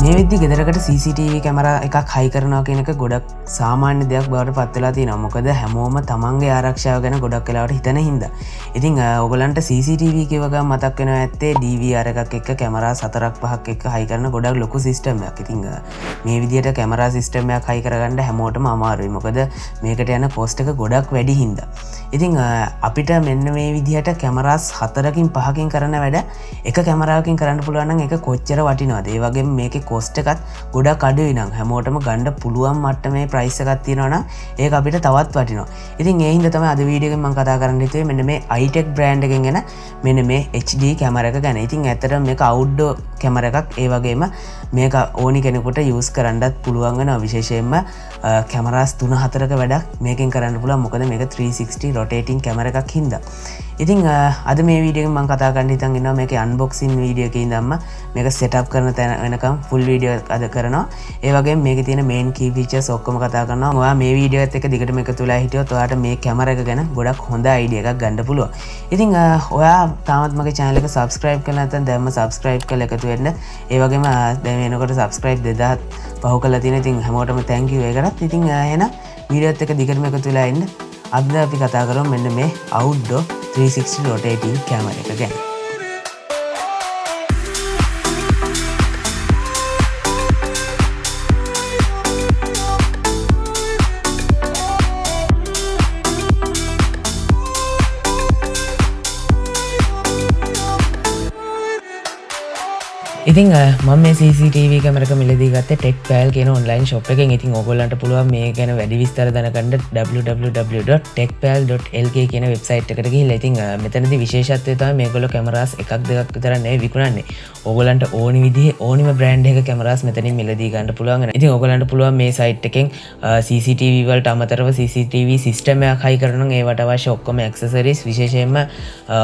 මේ විදිහට ගෙදරකට CCTV camera එකක් හයි කරනවා කියන එක ගොඩක් සාමාන්‍ය දෙයක් බවට පත් වෙලා තියෙනවා. මොකද හැමෝම තමන්ගේ ආරක්ෂාව ගැන ගොඩක් වෙලාවට හිතන හින්දා. ඉතින් ඔයගලන්ට CCTV කියව ගමන් මතක් වෙනවා ඇත්තේ DVR එකක් එක්ක කැමරා 4-5ක් එක්ක හයි කරන ගොඩක් ලොකු සිස්ටම් එකක්. ඉතින් මේ විදිහට කැමරා සිස්ටම් එකක් හයි කරගන්න හැමෝටම අමාරුයි. මොකද මේකට යන කොස්ට් එක ගොඩක් වැඩි හින්දා. ඉතින් අපිට මෙන්න මේ විදිහට කැමරාස් 4කින් 5කින් කරන වැඩ එක කැමරාවකින් කරන්න පුළුවන් නම් ඒක කොච්චර වටිනවද? ඒ වගේම මේකේ කොස්ට් එකත් ගොඩක් අඩුයි නම් හැමෝටම ගන්න පුළුවන් මට්ටමේ ප්‍රයිස් එකක් තියෙනවා නම් ඒක අපිට තවත් වටිනවා. ඉතින් ඒ හින්දා තමයි අද වීඩියෝ එකෙන් මම කතා කරන්න හිතුවේ මෙන්න මේ itech brand එකෙන් එන මෙන්න මේ HD කැමරා එක ගැන. ඉතින් ඇත්තටම මේක outdoor කැමරා එකක්. ඒ වගේම මේක ඕනි කෙනෙකුට යූස් කරන්නත් පුළුවන් වෙනවා. විශේෂයෙන්ම කැමරාස් 3-4ක වැඩක් මේකෙන් කරන්න පුළුවන්. මොකද මේක 360 rotating කැමරා එකක් හින්දා. ඉතින් අද මේ වීඩියෝ එකෙන් මම කතා කරන්න හිතන් ඉන්නවා මේකේ unboxing වීඩියෝ එකේ ඉඳන්ම මේක setup කරන තැන වෙනකම් full වීඩියෝ එක අද කරනවා. ඒ වගේම මේකේ තියෙන main key features ඔක්කොම කතා කරනවා. ඔයා මේ වීඩියෝ එකත් එක්ක දිගටම එකතු වෙලා හිටියොත් ඔයාට මේ කැමරා එක ගැන ගොඩක් හොඳ idea එකක් ගන්න පුළුවන්. ඉතින් ඔයා තාමත් මගේ channel එක subscribe කරලා නැත්නම් දැන්ම subscribe කරලා එකතු වෙන්න. ඒ වගේම දැන් වෙනකොට subscribe 2000 පහු කරලා තියෙන. ඉතින් හැමෝටම thank you ඒකටත්. ඉතින් එහෙනම් වීඩියෝ එකත් එක්ක දිගටම එකතු වෙලා ඉන්න. අද අපි කතා කරමු මෙන්න මේ outdoor 360 rotating camera එක ගැන. ඉතින් මම මේ CCTV කැමරක මිලදී ගත්තේ techpal කියන ඔන්ලයින් ෂොප් එකෙන්. ඉතින් ඕගොල්ලන්ට පුළුවන් මේ ගැන වැඩි විස්තර දැනගන්න www.techpal.lk කියන වෙබ්සයිට් එකට ගිහිල්ලා. ඉතින් මෙතනදී විශේෂත්වය තමයි මේගොල්ලෝ කැමරාස් එකක් දෙකක් විතර නෙවෙයි විකුණන්නේ. ඕගොල්ලන්ට ඕනි විදිහේ ඕනිම බ්‍රෑන්ඩ් එකක කැමරාස් මෙතනින් මිලදී ගන්න පුළුවන් වෙනවා. ඉතින් ඕගොල්ලන්ට පුළුවන් මේ සයිට් එකෙන් CCTV වලට අමතරව CCTV සිස්ටම් එකක් හයි කරනවා. ඒවට අවශ්‍ය ඔක්කොම ඇක්සසරිස් විශේෂයෙන්ම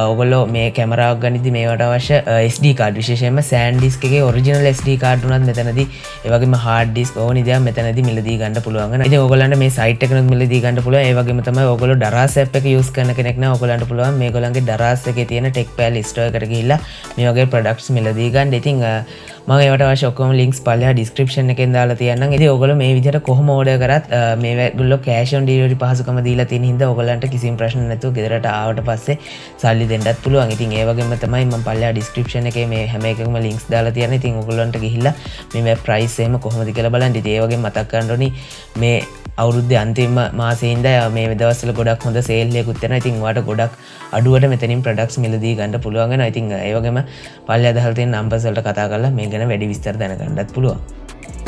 ඕගොල්ලෝ මේ කැමරාවක් ගනිද්දි මේවට අවශ්‍ය SD කාඩ් විශේෂයෙන්ම SanDisk එකේ ඔරිජිනල් SD කාඩ් උනත් මෙතනදී ඒ වගේම hard disk ඕනි දේ මෙතනදී මිලදී ගන්න පුළුවන් වෙනවා. ඉතින් ඕගොල්ලන්ට මේ සයිට් එකනොත් මිලදී ගන්න පුළුවන්. ඒ වගේම තමයි ඕගොල්ලෝ Daraz app එක use කරන කෙනෙක් නම් ඕගොල්ලන්ට පුළුවන් මේගොල්ලන්ගේ Daraz එකේ තියෙන techpal store එකට ගිහිල්ලා මේ වගේ products මිලදී ගන්න. ඉතින් මම ඒවට අවශ්‍ය ඔක්කොම links පල්ලෙහා description එකෙන් දාලා තියන්නම්. ඉතින් ඕගොල්ලෝ මේ විදිහට කොහොම order කරත් මේගොල්ලෝ cash on delivery පහසුකම දීලා තියෙන හින්දා ඕගොල්ලන්ට කිසිම ප්‍රශ්න නැතුව ගෙදරට ආවට පස්සේ සල්ලි දෙන්නත් පුළුවන්. ඉතින් ඒ වගේම තමයි මම පල්ලෙහා description එකේ මේ හැම එකකම links දාලා තියන්නේ. ඉතින් ඔයගොල්ලන්ට ගිහිල්ලා මේ ප්‍රයිස් එහෙම කොහොමද කියලා බලන්න. ඉතින් ඒ වගේම මතක් කරන්න ඕනි මේ අවුරුද්දේ අන්තිම මාසේ ඉඳලා මේ දවස්වල ගොඩක් හොඳ සේල් එකකුත් වෙනවා. ඉතින් ඔයාලට ගොඩක් අඩුවට මෙතනින් products මිලදී ගන්න පුළුවන් වෙනවා. ඉතින් ඒ වගේම පල්ලෙහා දාලා තියෙන numbers වලට කතා කරලා මේ ගැන වැඩි විස්තර දැනගන්නත් පුළුවන්.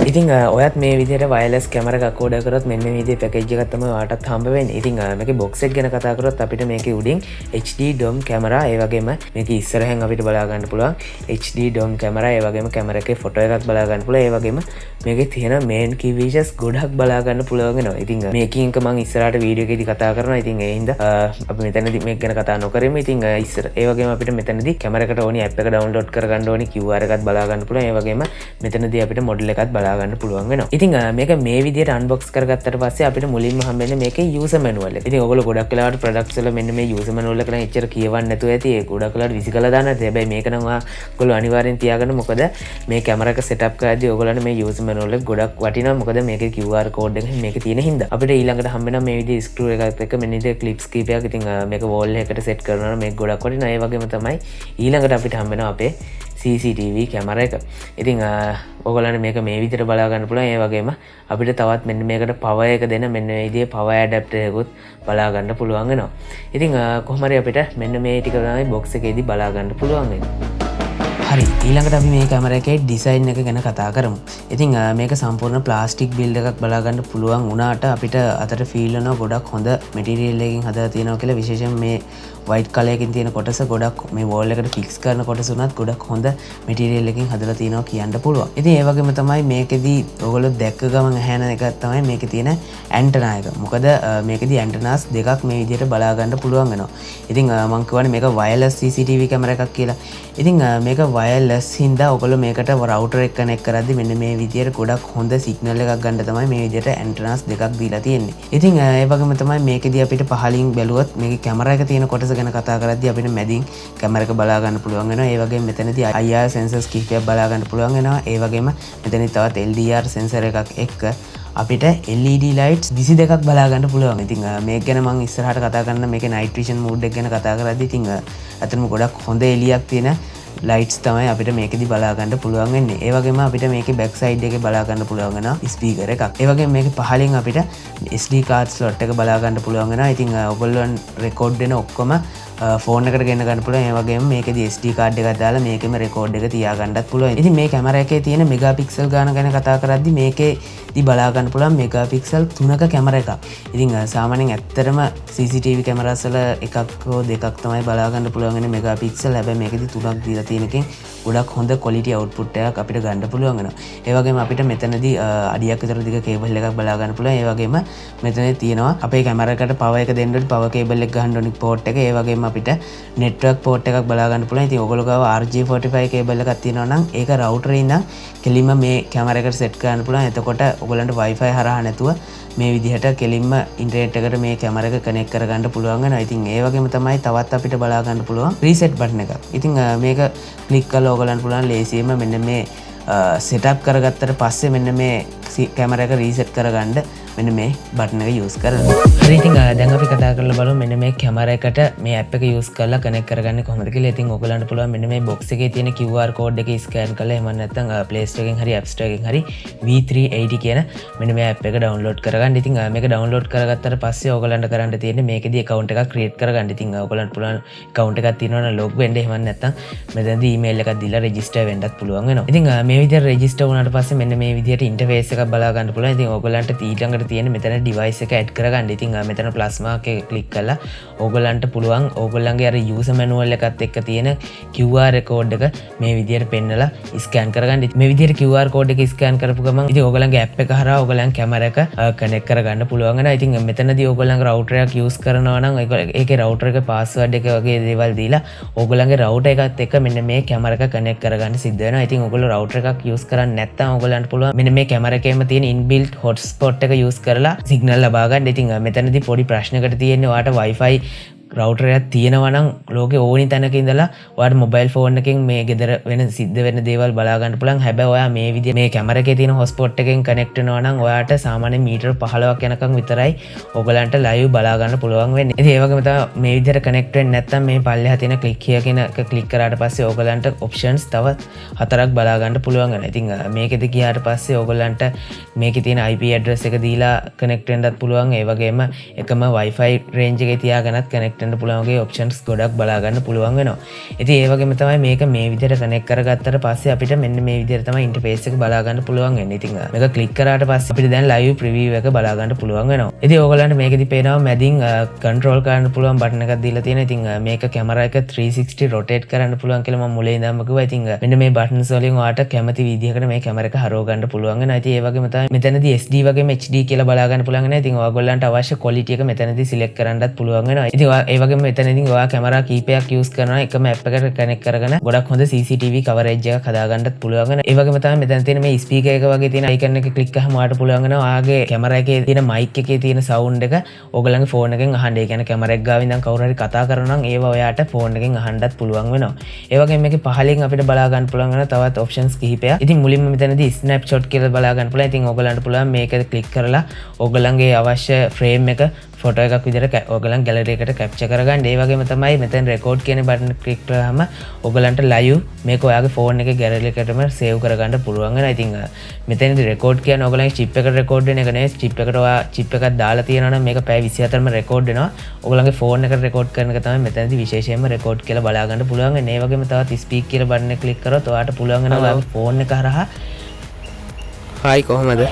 ඉතින් ඔයත් මේ විදිහට wireless camera එකක් order කරොත් මෙන්න මේ විදිහේ package එකක් තමයි ඔයාටත් හම්බ වෙන්නේ. ඉතින් මේකේ box එක ගැන කතා කරොත් අපිට මේකේ උඩින් HD DOM camera ඒ වගේම මේකේ ඉස්සරහෙන් අපිට බලා ගන්න පුළුවන් HD DOM camera ඒ වගේම camera එකේ photo එකක් බලා ගන්න පුළුවන්. ඒ වගේම මේකේ තියෙන main key features ගොඩක් බලා ගන්න පුළුවන් වෙනවා. ඉතින් මේකෙන් එක මම ඉස්සරහට වීඩියෝ එකේදී කතා කරනවා. ඉතින් ඒ හින්දා අපි මෙතනදී මේක ගැන කතා නොකරමු. ඉතින් ඉස්සර ඒ වගේම අපිට මෙතනදී camera එකට ඕනි app එක download කරගන්න ඕනි QR එකත් බලා ගන්න පුළුවන්. ඒ වගේම මෙතනදී අපිට model එකත් බලා ගන්න පුළුවන් වෙනවා. ඉතින් මේක මේ විදිහට unbox කරගත්තට පස්සේ අපිට මුලින්ම හම්බෙන්නේ මේකේ user manual එක. ඉතින් ඔයගොල්ලෝ ගොඩක් වෙලාවට products වල මෙන්න මේ user manual එක නම් එච්චර කියවන්න නැතුව ඇති. ඒ ගොඩක් වෙලාවට විසිකලා දාන්න ඇති. හැබැයි මේක නම් ඔයගොල්ලෝ අනිවාර්යෙන් තියාගන්න. මොකද මේ camera එක setup කරද්දී ඔයගොල්ලන්ට මේ user manual එක ගොඩක් වටිනවා. මොකද මේකේ QR code එක මේකේ තියෙන හින්දා. අපිට ඊළඟට හම්බෙනවා මේ විදිහේ screw එකත් එක්ක මෙන්න විදිහේ clips කීපයක්. ඉතින් මේක wall එකකට set කරනවා මේක ගොඩක් වටිනවා. ඒ වගේම තමයි ඊළඟට අපිට හම්බෙනවා අපේ CCTV කැමරා එක. ඉතින් ඔයගොල්ලන්ට මේක මේ විදිහට බලා ගන්න පුළුවන්. ඒ වගේම අපිට තවත් මෙන්න මේකට power එක දෙන මෙන්න මේ විදිහේ power adapter එකකුත් බලා ගන්න පුළුවන් වෙනවා. ඉතින් කොහොම හරි අපිට මෙන්න මේ ටික තමයි box එකේදී බලා ගන්න පුළුවන් වෙන්නේ. හරි ඊළඟට අපි මේ කැමරා එකේ ඩිසයින් එක ගැන කතා කරමු. ඉතින් මේක සම්පූර්ණ ප්ලාස්ටික් බිල්ඩ් එකක් බලා ගන්න පුළුවන් වුණාට අපිට අතට ෆීල් වෙනවා ගොඩක් හොඳ මැටීරියල් එකකින් හදලා තියෙනවා කියලා. විශේෂයෙන් මේ white color එකකින් තියෙන කොටස ගොඩක් මේ wall එකට fix කරන කොටස උනත් ගොඩක් හොඳ මැටීරියල් එකකින් හදලා තියෙනවා කියන්න පුළුවන්. ඉතින් ඒ වගේම තමයි මේකෙදී ඔයගොල්ලෝ දැක්ක ගමන් ඇහෙන එක තමයි මේකේ තියෙන ඇන්ටනා එක. මොකද මේකෙදී ඇන්ටනාස් දෙකක් මේ විදිහට බලා ගන්න පුළුවන් වෙනවා. ඉතින් මම කියවනේ මේක wireless CCTV කැමරා එකක් කියලා. ඉතින් මේක වයර්ලස් හින්දා ඔයගොල්ලෝ මේකට රවුටර් එක කනෙක්ට් කරද්දි මෙන්න මේ විදියට ගොඩක් හොඳ සිග්නල් එකක් ගන්න තමයි මේ විදියට ඇන්ටනාස් දෙකක් දීලා තියෙන්නේ. ඉතින් ඒ වගේම තමයි මේකෙදී අපිට පහලින් බැලුවොත් මේකේ කැමරා එක තියෙන කොටස ගැන කතා කරද්දී අපිට මැදින් කැමරා එක බලා ගන්න පුළුවන් වෙනවා. ඒ වගේම මෙතනදී IR sensors කිහිපයක් බලා ගන්න පුළුවන් වෙනවා. ඒ වගේම මෙතනදී තවත් LDR sensor එකක් එක්ක අපිට LED lights 22ක් බලා ගන්න පුළුවන්. ඉතින් මේක ගැන මම ඉස්සරහට කතා කරන්න මේකේ night vision mode එක ගැන කතා කරද්දී ඉතින් අතනම ගොඩක් හොඳ එළියක් තියෙන lights තමයි අපිට මේකෙදි බලා ගන්න පුළුවන් වෙන්නේ. ඒ වගේම අපිට මේකේ back side එකේ බලා ගන්න පුළුවන් වෙනවා speaker එකක්. ඒ වගේම මේකේ පහලින් අපිට SD card slot එක බලා ගන්න පුළුවන් වෙනවා. ඉතින් ඔයගොල්ලන් record වෙන ඔක්කොම ෆෝන් එකට ගෙන්න ගන්න පුළුවන්. ඒ වගේම මේකෙදි SD card එකක් දාලා මේකෙම record එක තියා ගන්නත් පුළුවන්. ඉතින් මේ කැමරා එකේ තියෙන megapixel ගාන ගැන කතා කරද්දී මේකේදි බලා ගන්න පුළුවන් megapixel 3ක කැමරා එකක්. ඉතින් සාමාන්‍යයෙන් ඇත්තටම CCTV කැමරාස් වල එකක් හෝ දෙකක් තමයි බලා ගන්න පුළුවන් වෙන megapixel. හැබැයි මේකෙදි 3ක් දීලා තියෙන එකෙන් ගොඩක් හොඳ quality output එකක් අපිට ගන්න පුළුවන් වෙනවා. ඒ වගේම අපිට මෙතනදී අඩියක් විතර දිග කේබල් එකක් බලා ගන්න පුළුවන්. ඒ වගේම මෙතනදී තියෙනවා අපේ කැමරා එකට power එක දෙන්න ඕනි power cable එක ගහන්න ඕනි port එක. ඒ වගේම අපිට network port එකක් බලා ගන්න පුළුවන්. ඉතින් ඔයගොල්ලෝ ගාව RJ45 cable එකක් තියෙනවා නම් ඒක router එකේ ඉඳන් කෙලින්ම මේ කැමරා එකට set කරන්න පුළුවන්. එතකොට ඔයගොල්ලන්ට wifi හරහා නැතුව මේ විදිහට කෙලින්ම ඉන්ටර්නෙට් එකට මේ කැමරා එක කනෙක්ට් කරගන්න පුළුවන් වෙනවා. ඉතින් ඒ වගේම තමයි තවත් අපිට බලා ගන්න පුළුවන් reset button එකක්. ඉතින් මේක ක්ලික් කරලා ඔයගොල්ලන්ට පුළුවන් ලේසියෙන්ම මෙන්න මේ setup කරගත්තට පස්සේ මෙන්න මේ කැමරා එක reset කරගන්න මෙන්න මේ බටන් එක use කරනවා. හරි ඉතින් දැන් අපි කතා කරලා බලමු මෙන්න මේ කැමරා එකට මේ app එක use කරලා connect කරගන්නේ කොහොමද කියලා. ඉතින් ඔයගලන්ට පුළුවන් මෙන්න මේ box එකේ තියෙන QR code එක scan කරලා එහෙම නැත්නම් Play Store එකෙන් හරි App Store එකෙන් හරි V380 කියන මෙන්න මේ app එක download කරගන්න. ඉතින් මේක download කරගත්තට පස්සේ ඔයගලන්ට කරන්න තියෙන්නේ මේකෙදී account එකක් create කරගන්න. ඉතින් ඔයගලන්ට පුළුවන් account එකක් තියෙනවා නම් log වෙන්න එහෙම නැත්නම් මෙතනදී email එකක් දීලා register වෙන්නත් පුළුවන් වෙනවා. ඉතින් මේ විදිහට register වුණාට පස්සේ මෙන්න මේ විදිහට interface එකක් බලා ගන්න පුළුවන්. ඉතින් ඔයගලන්ට ඊළඟට තියෙන මෙතන device එක add කරගන්න. ඉතින් මෙතන plus mark එක click කරලා ඕගොල්ලන්ට පුළුවන් ඕගොල්ලන්ගේ අර user manual එකත් එක්ක තියෙන QR code එක මේ විදිහට පෙන්නලා scan කරගන්න. මේ විදිහට QR code එක scan කරපු ගමන් ඉතින් ඕගොල්ලන්ගේ app එක හරහා ඕගොල්ලන් කැමරා එක connect කරගන්න පුළුවන් වෙනවා. ඉතින් මෙතනදී ඕගොල්ලන්ගේ router එකක් use කරනවා නම් ඒකේ router එකේ password එක වගේ දේවල් දීලා ඕගොල්ලන්ගේ router එකත් එක්ක මෙන්න මේ කැමරා එක connect කරගන්න සිද්ධ වෙනවා. ඉතින් ඕගොල්ලෝ router එකක් use කරන්නේ නැත්නම් ඕගොල්ලන්ට පුළුවන් මෙන්න මේ කැමරා එකේම තියෙන inbuilt hotspot එක use කරලා සිග්නල් ලබා ගන්න. ඉතින් මෙතනදී පොඩි ප්‍රශ්නයකට තියෙන්නේ ඔයාට wifi router එකක් තියෙනවා නම් ලෝකේ ඕනි තැනක ඉඳලා ඔයාට mobile phone එකෙන් මේ ගෙදර වෙන සිද්ධ වෙන දේවල් බලා ගන්න පුළුවන්. හැබැයි ඔයා මේ විදිය මේ කැමරා එකේ තියෙන hotspot එකෙන් connect වෙනවා නම් ඔයාට සාමාන්‍ය මීටර 15ක් යනකම් විතරයි ඔයගලන්ට live බලා ගන්න පුළුවන් වෙන්නේ. ඉතින් ඒ වගේම තමයි මේ විදියට connect වෙන්නේ නැත්නම් මේ පල්ලෙහා තියෙන click here කියන එක click කරාට පස්සේ ඔයගලන්ට options තව 4ක් බලා ගන්න පුළුවන් වෙනවා. ඉතින් මේකෙද ගියාට පස්සේ ඔයගලන්ට මේකේ තියෙන IP address එක දීලා connect වෙන්නත් පුළුවන්. ඒ වගේම එකම wifi range එකේ තියාගෙනත් connect වෙන්න පුළුවන් වගේ options ගොඩක් බලා ගන්න පුළුවන් වෙනවා. ඉතින් ඒ වගේම තමයි මේක මේ විදිහට connect කරගත්තට පස්සේ අපිට මෙන්න මේ විදිහට තමයි interface එක බලා ගන්න පුළුවන් වෙන්නේ. ඉතින් මේක click කරාට පස්සේ අපිට දැන් live preview එක බලා ගන්න පුළුවන් වෙනවා. ඉතින් ඕගොල්ලන්ට මේකෙදි පේනවා මැදින් control කරන්න පුළුවන් button එකක් දීලා තියෙනවා. ඉතින් මේක කැමරා එක 360 rotate කරන්න පුළුවන් කියලා මම මුලින් ඉඳන්ම කිව්වා. ඉතින් මෙන්න මේ buttons වලින් ඔයාට කැමති විදිහකට මේ කැමරා එක හරව ගන්න පුළුවන් වෙනවා. ඉතින් ඒ වගේම තමයි මෙතනදී SD වගේම HD කියලා බලා ගන්න පුළුවන් වෙනවා. ඉතින් ඔයගොල්ලන්ට අවශ්‍ය quality එක මෙතනදී select කරන්නත් පුළුවන් වෙනවා. ඉතින් ඒ වගේම මෙතනදී ඔයා කැමරා කීපයක් use කරනවා එකම app එකට connect කරගෙන ගොඩක් හොඳ CCTV coverage එකක් හදාගන්නත් පුළුවන් වෙනවා. ඒ වගේම තමයි මෙතන තියෙන මේ speaker එක වගේ තියෙන icon එක click කරාම ඔයාට පුළුවන් වෙනවා ඔයාගේ කැමරා එකේ තියෙන mic එකේ තියෙන sound එක ඕගොල්ලන්ගේ phone එකෙන් අහන්න. ඒ කියන්නේ කැමරා එක ගාව ඉඳන් කවුරු හරි කතා කරනවා නම් ඒව ඔයාට phone එකෙන් අහන්නත් පුළුවන් වෙනවා. ඒ වගේම මේකේ පහලින් අපිට බලා ගන්න පුළුවන් වෙන තවත් options කිහිපයක්. ඉතින් මුලින්ම මෙතනදී snapshot කියලා බලා ගන්න පුළුවන්. ඉතින් ඕගොල්ලන්ට පුළුවන් මේක click කරලා ඕගොල්ලන්ගේ අවශ්‍ය frame එක ෆොටෝ එකක් විදිහට ඔයගලන් ගැලරි එකට කැප්චර් කරගන්න. ඒ වගේම තමයි මෙතන රෙකෝඩ් කියන බටන් ක්ලික් කරාම ඔයගලන්ට ලයිව් මේක ඔයාගේ ෆෝන් එකේ ගැලරි එකටම සේව් කරගන්න පුළුවන් වෙනවා. ඉතින් මෙතනදී රෙකෝඩ් කියන්නේ ඔයගලන්ගේ චිප් එකට රෙකෝඩ් වෙන එක නෙවෙයි. චිප් එකට ඔයා චිප් එකක් දාලා තියෙනවා නම් මේක පැය 24ම රෙකෝඩ් වෙනවා. ඔයගලන්ගේ ෆෝන් එකට රෙකෝඩ් කරන එක තමයි මෙතනදී විශේෂයෙන්ම රෙකෝඩ් කියලා බලා ගන්න පුළුවන් වෙන්නේ. ඒ වගේම තවත් ස්පීක් කියලා බටන් එක ක්ලික් කරොත් ඔයාට පුළුවන් වෙනවා ඔයාගේ ෆෝන් එක හරහා හායි කොහමද?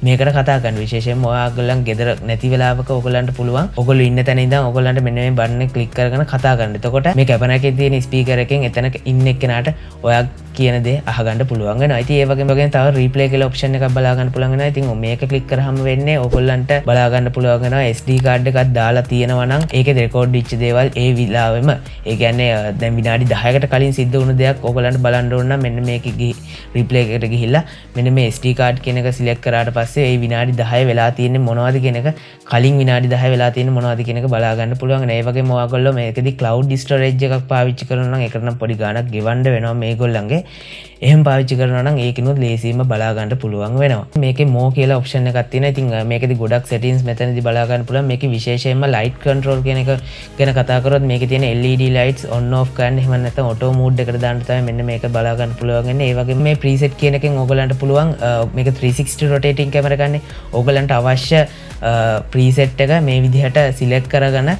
මේකට කතා කරන්න. විශේෂයෙන්ම ඔයාගොල්ලන් ගෙදර නැති වෙලාවක ඔයගොල්ලන්ට පුළුවන් ඔයගොල්ලෝ ඉන්න තැන ඉඳන් ඔයගොල්ලන්ට මෙන්න මේ බටන් එක ක්ලික් කරගෙන කතා කරන්න. එතකොට මේ කැමරා එකේ තියෙන ස්පීකර් එකෙන් එතන ඉන්න එක්කෙනාට ඔයා කියන දේ අහගන්න පුළුවන් වෙනවා. ඉතින් ඒ වගේම තව රීප්ලේ කියලා ඔප්ෂන් එකක් බලා ගන්න පුළුවන් වෙනවා. ඉතින් මේක ක්ලික් කරාම වෙන්නේ ඔයගොල්ලන්ට බලා ගන්න පුළුවන් වෙනවා SD කාඩ් එකක් දාලා තියෙනවා නම් ඒකේ රෙකෝඩ් වෙච්ච දේවල් ඒ විලාවෙම ඒ කියන්නේ දැන් විනාඩි 10කට කලින් සිද්ධ වුණු දෙයක් ඔයගොල්ලන්ට බලන්න ඕන නම් මෙන්න මේකේ රීප්ලේ එකට ගිහිල්ලා මෙන්න මේ SD කාඩ් කියන එක සිලෙක්ට් කරාට පස්සේ ඒ විනාඩි 10 වෙලා තියෙන්නේ මොනවද කියන එක කලින් විනාඩි 10 වෙලා තියෙන්නේ මොනවද කියන එක බලා ගන්න පුළුවන්. ඒ වගේම ඔයගොල්ලෝ මේකෙදි cloud storage එකක් පාවිච්චි කරනවා නම් ඒකට නම් පොඩි ගාණක් ගෙවන්න වෙනවා මේගොල්ලන්ගේ. එහෙම පාවිච්චි කරනවා නම් ඒකිනුත් ලේසියෙන්ම බලා ගන්න පුළුවන් වෙනවා. මේකේ more කියලා ඔප්ෂන් එකක් තියෙනවා. ඉතින් මේකෙදි ගොඩක් settings මෙතනදී බලා ගන්න පුළුවන්. මේකේ විශේෂයෙන්ම light control කියන එක ගැන කතා කරොත් මේකේ තියෙන LED lights on off ගන්න එහෙම නැත්නම් auto mode එකට දාන්න තමයි මෙන්න මේක බලා ගන්න පුළුවන් වෙන්නේ. ඒ වගේම මේ preset කියන එකෙන් ඔයගලන්ට පුළුවන් මේක 360 rotating camera ගන්න. ඔයගලන්ට අවශ්‍ය preset එක මේ විදිහට select කරගෙන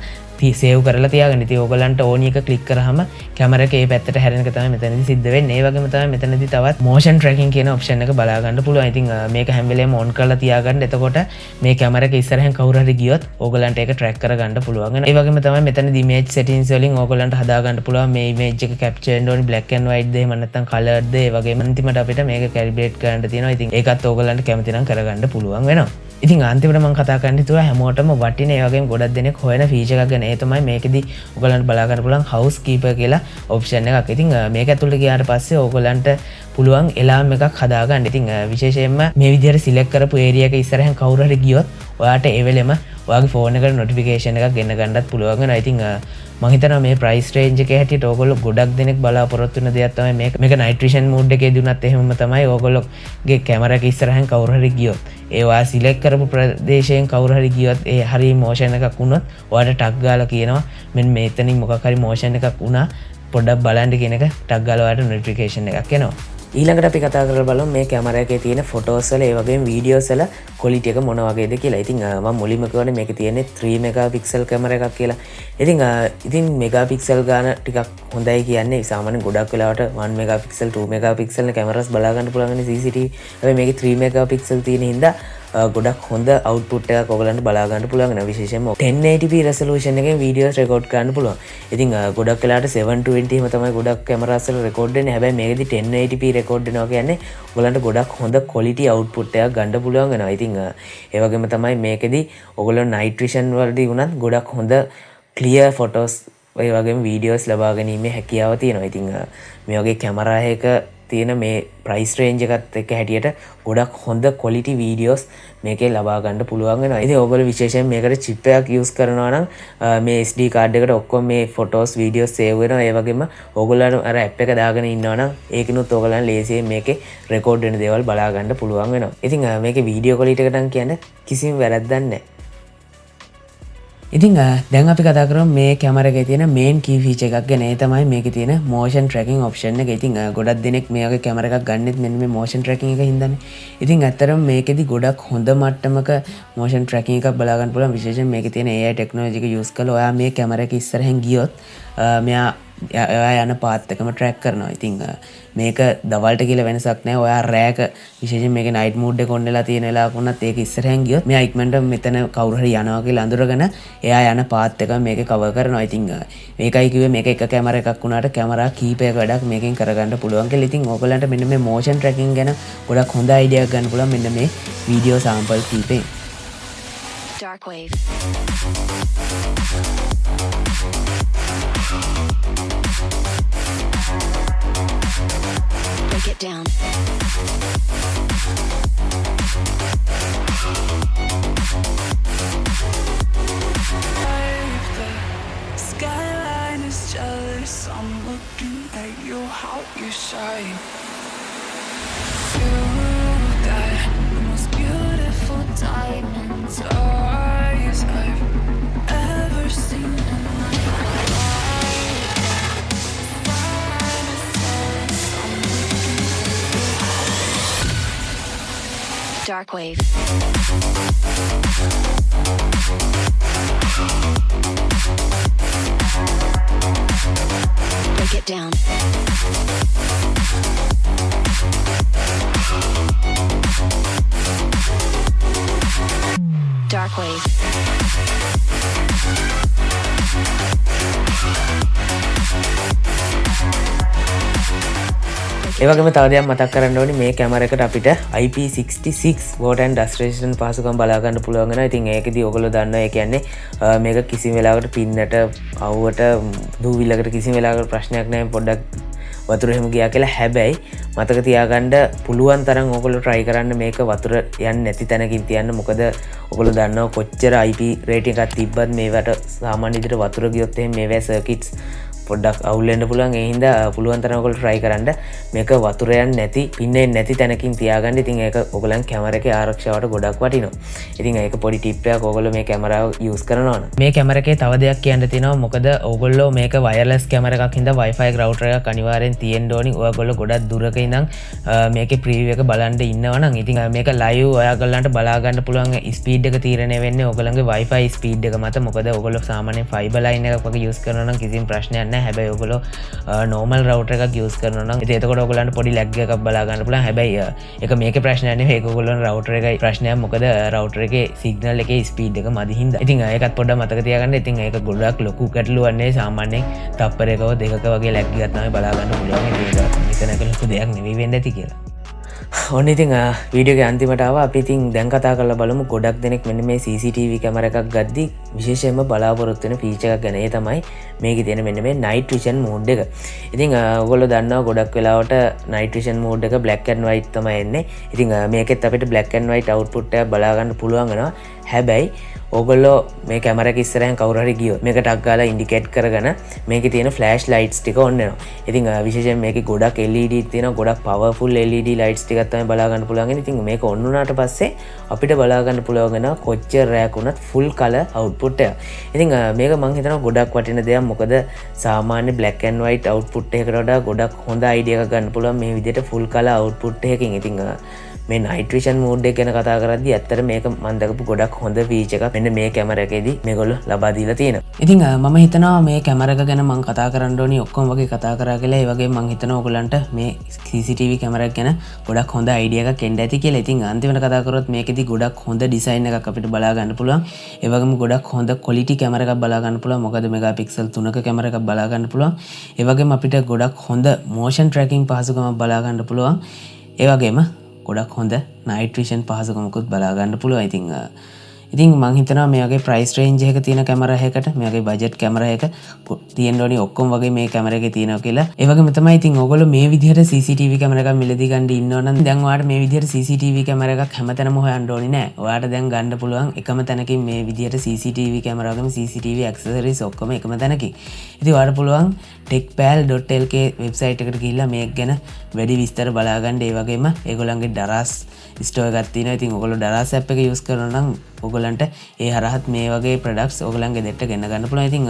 සේව් කරලා තියාගන්න. ඉතින් ඕගලන්ට ඕනි එක ක්ලික් කරාම කැමරා එක ඒ පැත්තට හැරෙන එක තමයි මෙතනදී සිද්ධ වෙන්නේ. ඒ වගේම තමයි මෙතනදී තවත් motion tracking කියන ඔප්ෂන් එක බලා ගන්න පුළුවන්. ඉතින් මේක හැම වෙලේම on කරලා තියාගන්න. එතකොට මේ කැමරා එක ඉස්සරහින් කවුරු හරි ගියොත් ඕගලන්ට ඒක track කරගන්න පුළුවන් වෙනවා. ඒ වගේම තමයි මෙතනදී image settings වලින් ඕගලන්ට හදා ගන්න පුළුවන් මේ image එක capture වෙන්න ඕනි black and white ද එහෙම නැත්නම් colored ද. ඒ වගේම අන්තිමට අපිට මේක calibrate කරන්න තියෙනවා. ඉතින් ඒකත් ඕගලන්ට කැමති නම් කරගන්න පුළුවන් වෙනවා. ඉතින් අන්තිමට මම කතා කරන්න හිතුවා හැමෝටම වටින ඒ වගේම ගොඩක් දෙනෙක් හොයන ෆීචර් එකක් ගැන. ඒ තමයි මේකෙදි ඔයගලන්ට බලා ගන්න පුළුවන් house keeper කියලා ඔප්ෂන් එකක්. ඉතින් මේක ඇතුළට ගියාට පස්සේ ඔයගලන්ට පුළුවන් එලාම් එකක් හදාගන්න. ඉතින් විශේෂයෙන්ම මේ විදිහට සිලෙක්ට් කරපු ඒරියා එක ඉස්සරහින් කවුරු හරි ගියොත් ඔයාට ඒ වෙලෙම ඔයාගේ ෆෝන් එකට නොටිෆිකේෂන් එකක් ගෙන්න ගන්නත් පුළුවන් වෙනවා. ඉතින් මම හිතනවා මේ ප්‍රයිස් රේන්ජ් එකේ හැටියට ඕගොල්ලෝ ගොඩක් දෙනෙක් බලාපොරොත්තු වෙන දෙයක් තමයි මේක night vision mode එකේ දුන්නත් එහෙමම තමයි ඕගොල්ලෝගේ කැමරා එක ඉස්සරහින් කවුරු හරි ගියොත් ඒ ඔයා සිලෙක්ට් කරපු ප්‍රදේශයෙන් කවුරු හරි ගියොත් ඒ හරි මොෂන් එකක් වුණොත් ඔයාට ටග් ගාලා කියනවා මෙන්න මෙතනින් මොකක් හරි මොෂන් එකක් වුණා පොඩ්ඩක් බලන්න කියන එක ටග් ගාලා ඔයාට නොටිෆිකේෂන් එකක් එනවා. ඊළඟට අපි කතා කරලා බලමු මේ කැමරා එකේ තියෙන ෆොටෝස් වල ඒ වගේම වීඩියෝස් වල ක්වොලිටි එක මොන වගේද කියලා. ඉතින් මම මුලින්ම කියවනේ මේකේ තියෙන්නේ 3 මෙගාපික්සල් කැමරා එකක් කියලා. ඉතින් මෙගාපික්සල් ගාන ටිකක් හොඳයි කියන්නේ සාමාන්‍යයෙන් ගොඩක් වෙලාවට 1 මෙගාපික්සල් 2 මෙගාපික්සල් නේ කැමරාස් බලා ගන්න පුළුවන් නේ CCTV. හැබැයි මේකේ 3 මෙගාපික්සල් තියෙන හින්දා ගොඩක් හොඳ අවුට්පුට් එකක් ඔයගලන්ට බලා ගන්න පුළුවන් වෙනවා. විශේෂයෙන්ම 1080p resolution එකෙන් වීඩියෝස් රෙකෝඩ් කරන්න පුළුවන්. ඉතින් ගොඩක් වෙලාවට 720 එහෙම තමයි ගොඩක් කැමරාස් වල රෙකෝඩ් වෙන්නේ. හැබැයි මේකෙදි 1080p රෙකෝඩ් වෙනවා කියන්නේ ඔයගලන්ට ගොඩක් හොඳ quality output එකක් ගන්න පුළුවන් වෙනවා. ඉතින් ඒ වගේම තමයි මේකෙදි ඔයගලෝ night vision වලදී වුණත් ගොඩක් හොඳ clear photos ඒ වගේම වීඩියෝස් ලබා ගැනීමේ හැකියාව තියෙනවා. ඉතින් මේ වගේ කැමරා එකක තියෙන මේ ප්‍රයිස් රේන්ජ් එකත් එක්ක හැටියට ගොඩක් හොඳ quality videos මේකේ ලබා ගන්න පුළුවන් වෙනවා. ඉතින් ඔයගොල්ලෝ විශේෂයෙන් මේකට chip එකක් use කරනවා නම් මේ SD card එකට ඔක්කොම මේ photos videos save වෙනවා. ඒ වගේම ඔයගොල්ලෝ අර app එක දාගෙන ඉන්නවා නම් ඒකිනුත් ඔයගොල්ලන් ලේසියෙන් මේකේ record වෙන දේවල් බලා ගන්න පුළුවන් වෙනවා. ඉතින් මේකේ video quality එකට නම් කියන්න කිසිම වැරද්දක් නැහැ. ඉතින් දැන් අපි කතා කරමු මේ කැමරා එකේ තියෙන main key feature එකක් ගැන. ඒ තමයි මේකේ තියෙන motion tracking option එක. ඉතින් ගොඩක් දෙනෙක් මේ වගේ කැමරා එකක් ගන්නෙත් මෙන්න මේ motion tracking එක හින්දානේ. ඉතින් ඇත්තටම මේකෙදි ගොඩක් හොඳ මට්ටමක motion tracking එකක් බලා ගන්න පුළුවන්. විශේෂයෙන් මේකේ තියෙන AI technology එක use කරලා ඔයා මේ කැමරා එක ඉස්සරහින් ගියොත් මෙයා ඔයා යන පාත් එකම track කරනවා. ඉතින් මේක දවල්ට කියලා වෙනසක් නැහැ. ඔයා රෑක විශේෂයෙන් මේකේ night mode එක on වෙලා තියෙන වෙලාවක වුණත් ඒක ඉස්සරහින් ගියොත් මෙයා ඉක්මනට මෙතන කවුරු හරි යනවා කියලා අඳුරගෙන එයා යන පාත් එක මේකේ cover කරනවා. ඉතින් මේකයි කිව්වේ මේක එක කැමරා එකක් වුණාට කැමරා කීපයක වැඩක් මේකෙන් කරගන්න පුළුවන් කියලා. ඉතින් ඕගලන්ට මෙන්න මේ motion tracking ගැන ගොඩක් හොඳ idea එකක් ගන්න පුළුවන් මෙන්න මේ video sample කීපෙන්. Dark wave. Break it down. The skyline is jealous. I'm looking at you, how you shine. You got the most beautiful diamonds eyes I've ever seen in my life. Dark wave. Break it down. ඒ වගේම තව දෙයක් මතක් කරන්න ඕනේ මේ camera එකට අපිට IP66 water and dust resistant පහසුකම් බලා ගන්න පුළුවන් වෙනවා. ඉතින් ඒකෙදි ඔයගොල්ලෝ දන්නවා ඒ කියන්නේ මේක කිසිම වෙලාවකට පින්නට අවුවට දූවිල්ලකට කිසිම වෙලාවකට ප්‍රශ්නයක් නැහැ පොඩ්ඩක් වතුර එහෙම ගියා කියලා. හැබැයි මතක තියාගන්න පුළුවන් තරම් ඔයගොල්ලෝ try කරන්න මේක වතුර යන්නේ නැති තැනකින් තියන්න. මොකද ඔයගොල්ලෝ දන්නවා කොච්චර IP rating එකක් තිබ්බත් මේවට සාමාන්‍ය විදිහට වතුර ගියොත් එහෙම මේවා circuits පොඩ්ඩක් අවුල් වෙන්න පුළුවන්. ඒ හින්දා පුළුවන් තරම් ඔයගොල්ලෝ try කරන්න මේක වතුර යන්නේ නැති පින්නේ නැති තැනකින් තියාගන්න. ඉතින් ඒක ඔයගලන් කැමරා එකේ ආරක්ෂාවට ගොඩක් වටිනවා. ඉතින් ඒක පොඩි ටිප් එකක් ඔයගොල්ලෝ මේ කැමරාව use කරනවා නම්. මේ කැමරා එකේ තව දෙයක් කියන්න තියෙනවා. මොකද ඔයගොල්ලෝ මේක wireless කැමරා එකක් හින්දා wifi router එකක් අනිවාර්යෙන් තියෙන්න ඕනි. ඔයගොල්ලෝ ගොඩක් දුරක ඉඳන් මේකේ preview එක බලන්න ඉන්නවා නම් ඉතින් මේක live ඔයාගලන්ට බලා ගන්න පුළුවන් speed එක තීරණය වෙන්නේ ඔයගලන්ගේ wifi speed එක මත. මොකද ඔයගොල්ලෝ සාමාන්‍යයෙන් fiber line එකක් වගේ use කරනවා නම් කිසිම ප්‍රශ්නයක් නැහැ. හැබැයි ඔයගොල්ලෝ normal router එකක් use කරනවා නම් ඉතින් එතකොට ඔයගලන්ට පොඩි lag එකක් බලා ගන්න පුළුවන්. හැබැයි ඒක මේකේ ප්‍රශ්නයක් නෙවෙයි. ඒක ඔයගොල්ලෝ router එකයි ප්‍රශ්නයක්. මොකද router එකේ signal එකේ speed එක මදි හින්දා. ඉතින් ඒකත් පොඩ්ඩක් මතක තියාගන්න. ඉතින් ඒක ගොඩක් ලොකු ගැටලුවක් නෙවෙයි. සාමාන්‍යයෙන් තප්පරයකව දෙකක වගේ lag එකක් තමයි බලා ගන්න පුළුවන්. ඒක මෙතනක ලොකු දෙයක් නෙවෙයි වෙන්න ඇති කියලා. ඔන්න ඉතින් වීඩියෝ එකේ අන්තිමට ආවා. අපි ඉතින් දැන් කතා කරලා බලමු ගොඩක් දෙනෙක් මෙන්න මේ CCTV කැමරා එකක් ගද්දි විශේෂයෙන්ම බලාපොරොත්තු වෙන ෆීචර් එකක් ගැන. ඒ තමයි මේකේ තියෙන මෙන්න මේ night vision mode එක. ඉතින් ඔයගොල්ලෝ දන්නවා ගොඩක් වෙලාවට night vision mode එක black and white තමයි එන්නේ. ඉතින් මේකෙත් අපිට black and white output එක බලා ගන්න පුළුවන් වෙනවා. හැබැයි ඔයගොල්ලෝ මේ කැමරා එක ඉස්සරහින් කවුරු හරි ගියොත් මේක ටක් ගාලා ඉන්ඩිකේට් කරගෙන මේකේ තියෙන ෆ්ලෑෂ් ලයිට්ස් ටික ඔන් වෙනවා. ඉතින් විශේෂයෙන් මේකේ ගොඩක් LED තියෙනවා. ගොඩක් පවර්ෆුල් LED ලයිට්ස් ටිකක් තමයි බලා ගන්න පුළුවන්. ඉතින් මේක ඔන් වුණාට පස්සේ අපිට බලා ගන්න පුළුවන් වෙනවා කොච්චර රැක් වුණත් full color output එක. ඉතින් මේක මම හිතනවා ගොඩක් වටින දෙයක්. මොකද සාමාන්‍ය black and white output එකකට වඩා ගොඩක් හොඳ idea එකක් ගන්න පුළුවන් මේ විදිහට full color output එකකින්. ඉතින් මේ night vision mode එක ගැන කතා කරද්දී ඇත්තට මේක මම දැකපු ගොඩක් හොඳ feature එකක් මෙන්න මේ කැමරා එකේදී මේගොල්ලෝ ලබා දීලා තියෙනවා. ඉතින් මම හිතනවා මේ කැමරා එක ගැන මම කතා කරන්න ඕනි ඔක්කොම වගේ කතා කරා කියලා. ඒ වගේම මම හිතනවා ඔයගලන්ට මේ CCTV කැමරා එක ගැන ගොඩක් හොඳ idea එකක් එන්න ඇති කියලා. ඉතින් අන්තිමට කතා කරොත් මේකෙදී ගොඩක් හොඳ design එකක් අපිට බලා ගන්න පුළුවන්. ඒ වගේම ගොඩක් හොඳ quality කැමරා එකක් බලා ගන්න පුළුවන්. මොකද මෙගාපික්සල් 3ක කැමරා එකක් බලා ගන්න පුළුවන්. ඒ වගේම අපිට ගොඩක් හොඳ motion tracking පහසුකමක් බලා ගන්න පුළුවන්. ඒ වගේම ගොඩක් හොඳ night vision පහසුකමකුත් බලා ගන්න පුළුවන්. ඉතින් මං හිතනවා මේ වගේ price range එකක තියෙන කැමරා එකකට මේ වගේ budget කැමරා එක තියෙන්න ඕනි ඔක්කොම වගේ මේ කැමරා එකේ තියෙනවා කියලා. ඒ වගේම තමයි ඉතින් ඔයගොල්ලෝ මේ විදිහට CCTV කැමරා එකක් මිලදී ගන්න ඉන්නවා නම් දැන් ඔයාලට මේ විදිහට CCTV කැමරා එකක් හැමතැනම හොයන්න ඕනි නෑ. ඔයාලට දැන් ගන්න පුළුවන් එකම තැනකින් මේ විදිහට CCTV කැමරා වගේම CCTV accessories ඔක්කොම එකම තැනකින්. ඉතින් ඔයාලට පුළුවන් techpal.lk වෙබ්සයිට් එකට ගිහිල්ලා මේක ගැන වැඩි විස්තර බලා ගන්න. ඒ වගේම ඒගොල්ලන්ගේ දරස් ස්ටෝර් එකක් තියෙනවා. ඉතින් ඔයගොල්ලෝ දරස් app එක use කරනවා නම් ඔයගලන්ට ඒ හරහත් මේ වගේ ප්‍රොඩක්ට්ස් ඔයගලන්ගේ දෙට්ට ගෙන්න ගන්න පුළුවන්. ඉතින්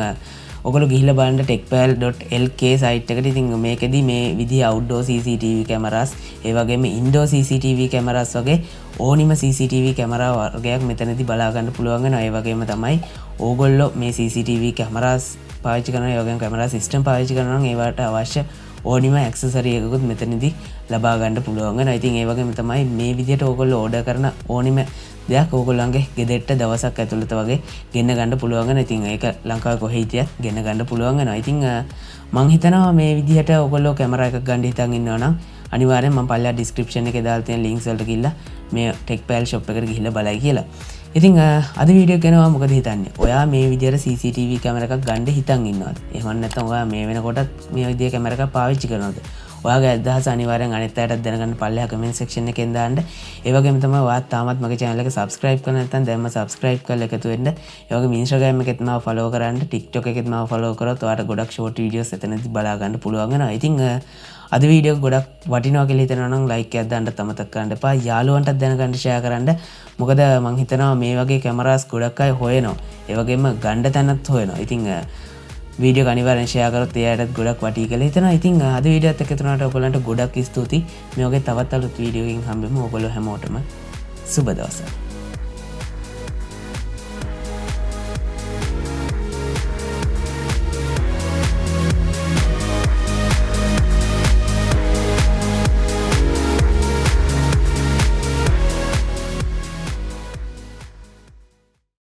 ඔයගොල්ලෝ ගිහිල්ලා බලන්න techpal.lk site එකට. ඉතින් මේකෙදි මේ විදිහ outdoor CCTV cameras ඒ වගේම indoor CCTV cameras වගේ ඕනිම CCTV camera වර්ගයක් මෙතනදී බලා ගන්න පුළුවන් වෙනවා. ඒ වගේම තමයි ඕගොල්ලෝ මේ CCTV cameras පාවිච්චි කරන ඒ වගේම camera system පාවිච්චි කරනවා නම් ඒවට අවශ්‍ය ඕනිම ඇක්සසරි එකකුත් මෙතනදී ලබා ගන්න පුළුවන් වෙනවා. ඉතින් ඒ වගේම තමයි මේ විදිහට ඕගොල්ලෝ ඕඩර් කරන ඕනිම දෙයක් ඕගොල්ලන්ගේ ගෙදරට දවසක් ඇතුළත වගේ ගෙන්න ගන්න පුළුවන් වෙනවා. ඉතින් ඒක ලංකාවේ කොහේ හිටියත් ගෙන්න ගන්න පුළුවන් වෙනවා. ඉතින් මම හිතනවා මේ විදිහට ඕගොල්ලෝ කැමරා එකක් ගන්න හිතන් ඉන්නවා නම් අනිවාර්යෙන් මම පල්ලා description එකේ දාලා තියෙන links වලට ගිහිල්ලා මේ techpal shop එකට ගිහිල්ලා බලයි කියලා. ඉතින් අද වීඩියෝ එක ගැන මොකද හිතන්නේ? ඔයා මේ විදිහට CCTV කැමරා එකක් ගන්න හිතන් ඉන්නවද? එහෙම නැත්නම් ඔයා මේ වෙනකොටත් මේ විදිහේ කැමරා එකක් පාවිච්චි කරනවද? ඔයාගේ අදහස අනිවාර්යෙන් අනිත් අයටත් දැනගන්න පල්ලෙහා comment section එකෙන් දාන්න. ඒ වගේම තමයි ඔයාත් තාමත් මගේ channel එක subscribe කරලා නැත්නම් දැන්ම subscribe කරලා එකතු වෙන්න. ඒ වගේම Instagram එකෙත් මාව follow කරන්න, TikTok එකෙත් මාව follow කරොත් ඔයාට ගොඩක් short videos එතනදී බලා ගන්න පුළුවන් වෙනවා. ඉතින් අද වීඩියෝ ගොඩක් වටිනවා කියලා හිතනවා නම් like එකක් දාන්න අමතක කරන්න එපා. යාළුවන්ටත් දැනගන්න share කරන්න. මොකද මම හිතනවා මේ වගේ කැමරාස් ගොඩක් අය හොයනවා. ඒ වගේම ගන්න තැනත් හොයනවා. ඉතින් වීඩියෝ අනිවාර්යෙන් share කරොත් එයාටත් ගොඩක් වටී කියලා හිතනවා. ඉතින් අද වීඩියෝත් එක්ක තුනට ඔයගලන්ට ගොඩක් ස්තුතියි. මේ වගේ තවත් අලුත් වීඩියෝ එකකින් හම්බෙමු. ඔයගොල්ලෝ හැමෝටම සුබ දවසක්.